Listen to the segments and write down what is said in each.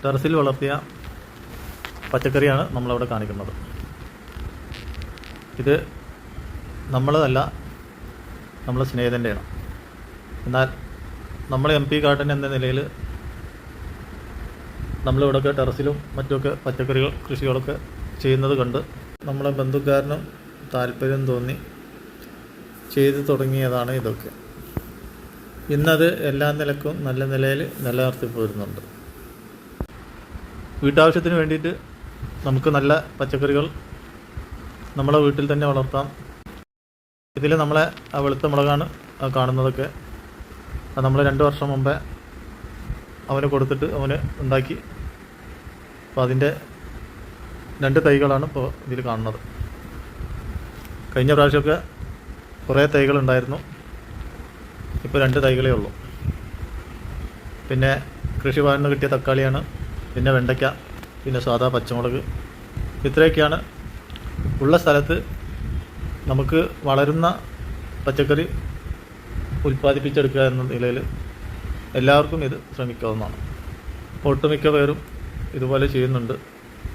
ടെറസിൽ വളർത്തിയ പച്ചക്കറിയാണ് നമ്മളവിടെ കാണിക്കുന്നത്. ഇത് നമ്മളതല്ല, നമ്മളെ സ്നേഹിതൻ്റെയാണ്. എന്നാൽ നമ്മൾ MP ഗാർഡൻ എന്ന നിലയിൽ നമ്മളിവിടെയൊക്കെ ടെറസിലും മറ്റുമൊക്കെ പച്ചക്കറികൾ കൃഷികളൊക്കെ ചെയ്യുന്നത് കണ്ട് നമ്മളെ ബന്ധുക്കാരനും താല്പര്യം തോന്നി ചെയ്തു തുടങ്ങിയതാണ് ഇതൊക്കെ. ഇന്നത് എല്ലാ നിലക്കും നല്ല നിലയിൽ നിലനിർത്തി പോരുന്നുണ്ട്. വീട്ടാവശ്യത്തിന് വേണ്ടിയിട്ട് നമുക്ക് നല്ല പച്ചക്കറികൾ നമ്മളെ വീട്ടിൽ തന്നെ വളർത്താം. ഇതിൽ നമ്മളെ വെളുത്ത മുളകാണ് കാണുന്നതൊക്കെ. അത് നമ്മൾ 2 വർഷം മുമ്പേ അവന് കൊടുത്തിട്ട് അവന് ഉണ്ടാക്കി. അപ്പോൾ അതിൻ്റെ 2 തൈകളാണ് ഇപ്പോൾ ഇതിൽ കാണുന്നത്. കഴിഞ്ഞ പ്രാവശ്യമൊക്കെ കുറേ തൈകളുണ്ടായിരുന്നു, ഇപ്പോൾ 2 തൈകളേ ഉള്ളൂ. പിന്നെ കൃഷിഭവനിൽ നിന്ന് കിട്ടിയ തക്കാളിയാണ്, പിന്നെ വെണ്ടയ്ക്ക, പിന്നെ സാധാ പച്ചമുളക്. ഇത്രയൊക്കെയാണ് ഉള്ള സ്ഥലത്ത് നമുക്ക് വളരുന്ന പച്ചക്കറി ഉൽപ്പാദിപ്പിച്ചെടുക്കുക എന്ന നിലയിൽ എല്ലാവർക്കും ഇത് ശ്രമിക്കാവുന്നതാണ്. ഒട്ടുമിക്ക പേരും ഇതുപോലെ ചെയ്യുന്നുണ്ട്.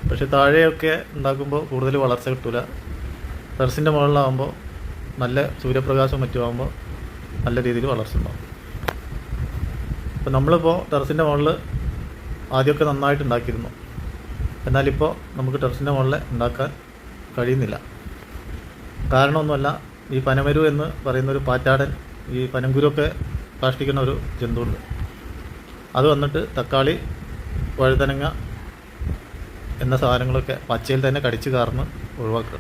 പക്ഷേ താഴെയൊക്കെ ഉണ്ടാക്കുമ്പോൾ കൂടുതൽ വളർച്ച കിട്ടില്ല. ടെറസിൻ്റെ മുകളിലാകുമ്പോൾ നല്ല സൂര്യപ്രകാശം മറ്റുമാകുമ്പോൾ നല്ല രീതിയിൽ വളർച്ച ഉണ്ടാകും. അപ്പോൾ നമ്മളിപ്പോൾ ടെറസിൻ്റെ മുകളിൽ ആദ്യമൊക്കെ നന്നായിട്ട് ഉണ്ടാക്കിയിരുന്നു. എന്നാലിപ്പോൾ നമുക്ക് ടെറസിൻ്റെ മുകളിൽ ഉണ്ടാക്കാൻ കഴിയുന്നില്ല. കാരണമൊന്നുമല്ല, ഈ പനമരു എന്ന് പറയുന്നൊരു പാറ്റാടൻ, ഈ പനങ്കുരൊക്കെ കാഷ്ടിക്കുന്ന ഒരു ജന്തുണ്ട്. അത് വന്നിട്ട് തക്കാളി, വഴുതനങ്ങ എന്ന സാധനങ്ങളൊക്കെ പച്ചയിൽ തന്നെ കടിച്ച് കാർന്ന് ഒഴിവാക്കുക.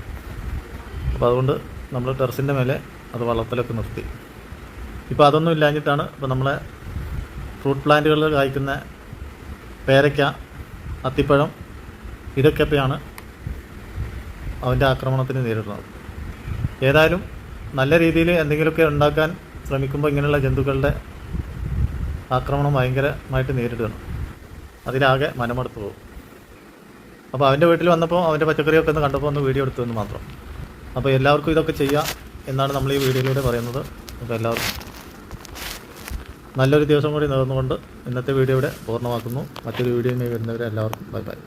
അപ്പോൾ അതുകൊണ്ട് നമ്മൾ ടെറസിൻ്റെ മേലെ അത് വളർത്തലൊക്കെ നിർത്തി. ഇപ്പോൾ അതൊന്നും ഇല്ലാഞ്ഞിട്ടാണ് ഇപ്പോൾ നമ്മളെ ഫ്രൂട്ട് പ്ലാന്റുകളിൽ കായ്ക്കുന്ന പേരയ്ക്ക, അത്തിപ്പഴം, ഇതൊക്കെയാണ് അവൻ്റെ ആക്രമണത്തിന് നേരിടുന്നത്. ഏതായാലും നല്ല രീതിയിൽ എന്തെങ്കിലുമൊക്കെ ഉണ്ടാക്കാൻ ശ്രമിക്കുമ്പോൾ ഇങ്ങനെയുള്ള ജന്തുക്കളുടെ ആക്രമണം ഭയങ്കരമായിട്ട് നേരിടുകയാണ്. അതിലാകെ മനമെടുത്ത് പോകും. അപ്പോൾ അവൻ്റെ വീട്ടിൽ വന്നപ്പോൾ അവൻ്റെ പച്ചക്കറിയൊക്കെ ഒന്ന് കണ്ടപ്പോൾ ഒന്ന് വീഡിയോ എടുത്തു എന്ന് മാത്രം. അപ്പോൾ എല്ലാവർക്കും ഇതൊക്കെ ചെയ്യാം എന്നാണ് നമ്മൾ ഈ വീഡിയോയിലൂടെ പറയുന്നത്. അപ്പോൾ എല്ലാവർക്കും നല്ലൊരു ദിവസം കൂടി നേർന്നുകൊണ്ട് ഇന്നത്തെ വീഡിയോ ഇവിടെ പൂർണ്ണമാക്കുന്നു. മറ്റൊരു വീഡിയോയുമായി വരുന്നവരെ എല്ലാവർക്കും ബൈ ബൈ.